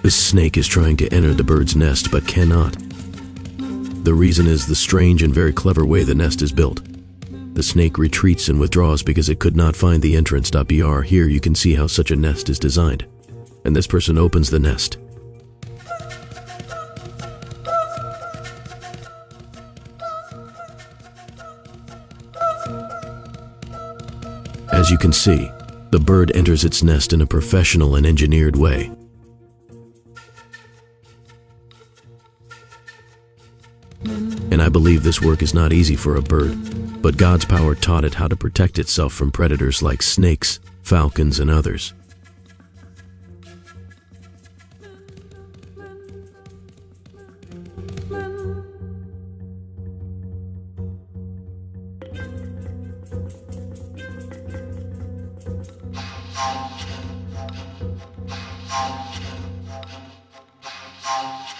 This snake is trying to enter the bird's nest but cannot. The reason is the strange and very clever way the nest is built. The snake retreats and withdraws because it could not find the entrance. Br. Here you can see how such a nest is designed. And this person opens the nest. As you can see, the bird enters its nest in a professional and engineered way. And I believe this work is not easy for a bird, but God's power taught it how to protect itself from predators like snakes, falcons, and others.